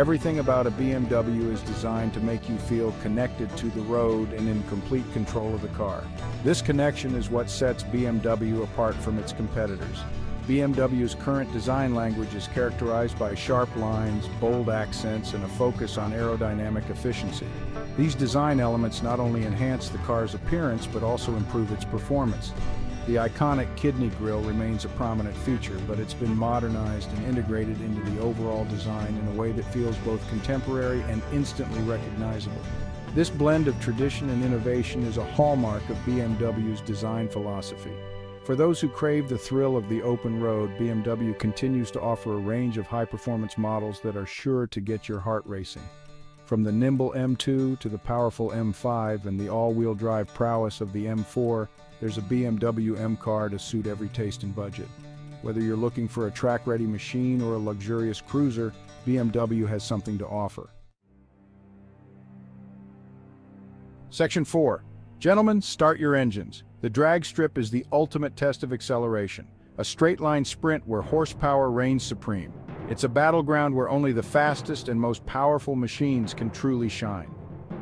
Everything about a BMW is designed to make you feel connected to the road and in complete control of the car. This connection is what sets BMW apart from its competitors. BMW's current design language is characterized by sharp lines, bold accents, and a focus on aerodynamic efficiency. These design elements not only enhance the car's appearance but also improve its performance. The iconic kidney grille remains a prominent feature, but it's been modernized and integrated into the overall design in a way that feels both contemporary and instantly recognizable. This blend of tradition and innovation is a hallmark of BMW's design philosophy. For those who crave the thrill of the open road, BMW continues to offer a range of high-performance models that are sure to get your heart racing. From the nimble M2 to the powerful M5 and the all-wheel drive prowess of the M4, there's a BMW M car to suit every taste and budget. Whether you're looking for a track-ready machine or a luxurious cruiser, BMW has something to offer. Section 4. Gentlemen, start your engines. The drag strip is the ultimate test of acceleration, a straight-line sprint where horsepower reigns supreme. It's a battleground where only the fastest and most powerful machines can truly shine.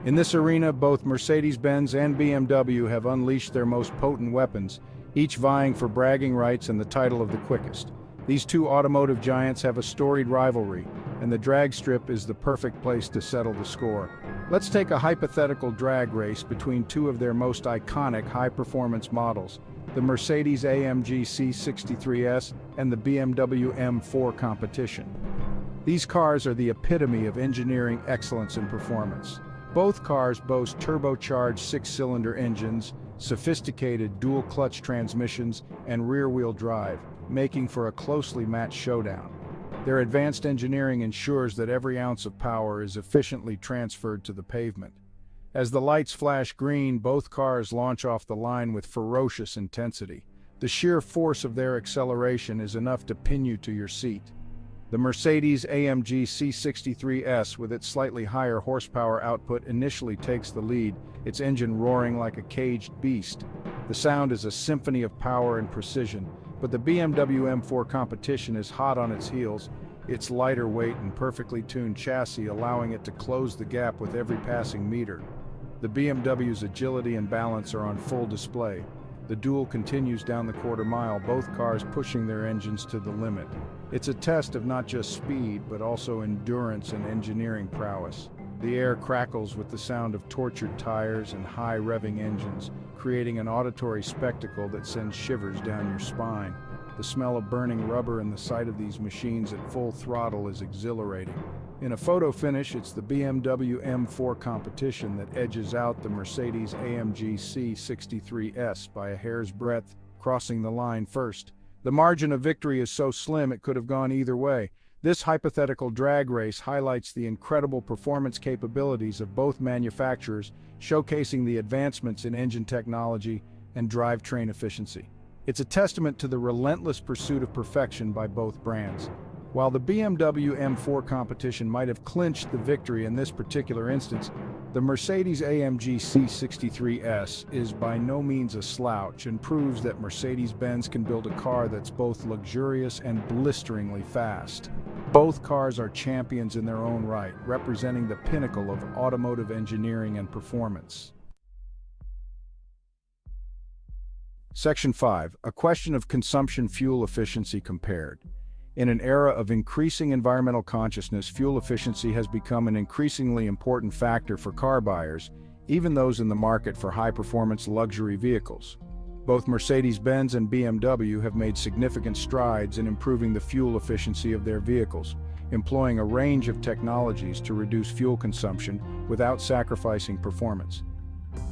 In this arena, both Mercedes-Benz and BMW have unleashed their most potent weapons, each vying for bragging rights and the title of the quickest. These two automotive giants have a storied rivalry, and the drag strip is the perfect place to settle the score. Let's take a hypothetical drag race between two of their most iconic high-performance models, the Mercedes-AMG C63S and the BMW M4 competition. These cars are the epitome of engineering excellence and performance. Both cars boast turbocharged six-cylinder engines, sophisticated dual-clutch transmissions, and rear-wheel drive, making for a closely matched showdown. Their advanced engineering ensures that every ounce of power is efficiently transferred to the pavement. As the lights flash green, both cars launch off the line with ferocious intensity. The sheer force of their acceleration is enough to pin you to your seat. The Mercedes-AMG C63S, with its slightly higher horsepower output, initially takes the lead, its engine roaring like a caged beast. The sound is a symphony of power and precision, but the BMW M4 competition is hot on its heels, its lighter weight and perfectly tuned chassis allowing it to close the gap with every passing meter. The BMW's agility and balance are on full display. The duel continues down the quarter mile, both cars pushing their engines to the limit. It's a test of not just speed, but also endurance and engineering prowess. The air crackles with the sound of tortured tires and high-revving engines, creating an auditory spectacle that sends shivers down your spine. The smell of burning rubber and the sight of these machines at full throttle is exhilarating. In a photo finish, it's the BMW M4 competition that edges out the Mercedes-AMG C63S by a hair's breadth, crossing the line first. The margin of victory is so slim it could have gone either way. This hypothetical drag race highlights the incredible performance capabilities of both manufacturers, showcasing the advancements in engine technology and drivetrain efficiency. It's a testament to the relentless pursuit of perfection by both brands. While the BMW M4 competition might have clinched the victory in this particular instance, the Mercedes-AMG C63S is by no means a slouch and proves that Mercedes-Benz can build a car that's both luxurious and blisteringly fast. Both cars are champions in their own right, representing the pinnacle of automotive engineering and performance. Section 5. A question of consumption fuel efficiency compared. In an era of increasing environmental consciousness, fuel efficiency has become an increasingly important factor for car buyers, even those in the market for high-performance luxury vehicles. Both Mercedes-Benz and BMW have made significant strides in improving the fuel efficiency of their vehicles, employing a range of technologies to reduce fuel consumption without sacrificing performance.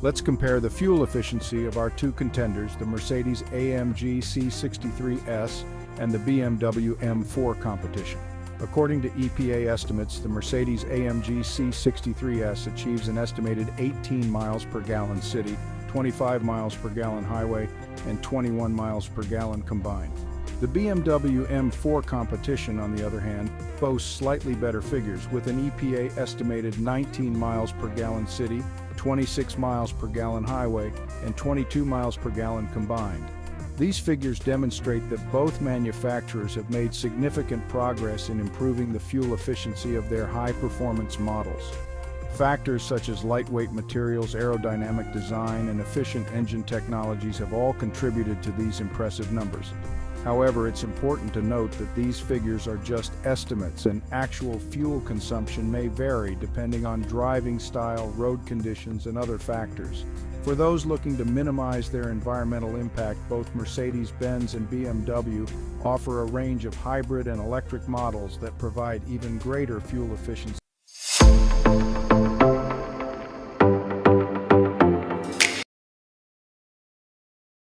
Let's compare the fuel efficiency of our two contenders, the Mercedes-AMG C63S and the BMW M4 competition. According to EPA estimates, the Mercedes-AMG C63S achieves an estimated 18 miles per gallon city, 25 miles per gallon highway, and 21 miles per gallon combined. The BMW M4 competition, on the other hand, boasts slightly better figures, with an EPA estimated 19 miles per gallon city, 26 miles per gallon highway, and 22 miles per gallon combined. These figures demonstrate that both manufacturers have made significant progress in improving the fuel efficiency of their high-performance models. Factors such as lightweight materials, aerodynamic design, and efficient engine technologies have all contributed to these impressive numbers. However, it's important to note that these figures are just estimates, and actual fuel consumption may vary depending on driving style, road conditions, and other factors. For those looking to minimize their environmental impact, both Mercedes-Benz and BMW offer a range of hybrid and electric models that provide even greater fuel efficiency.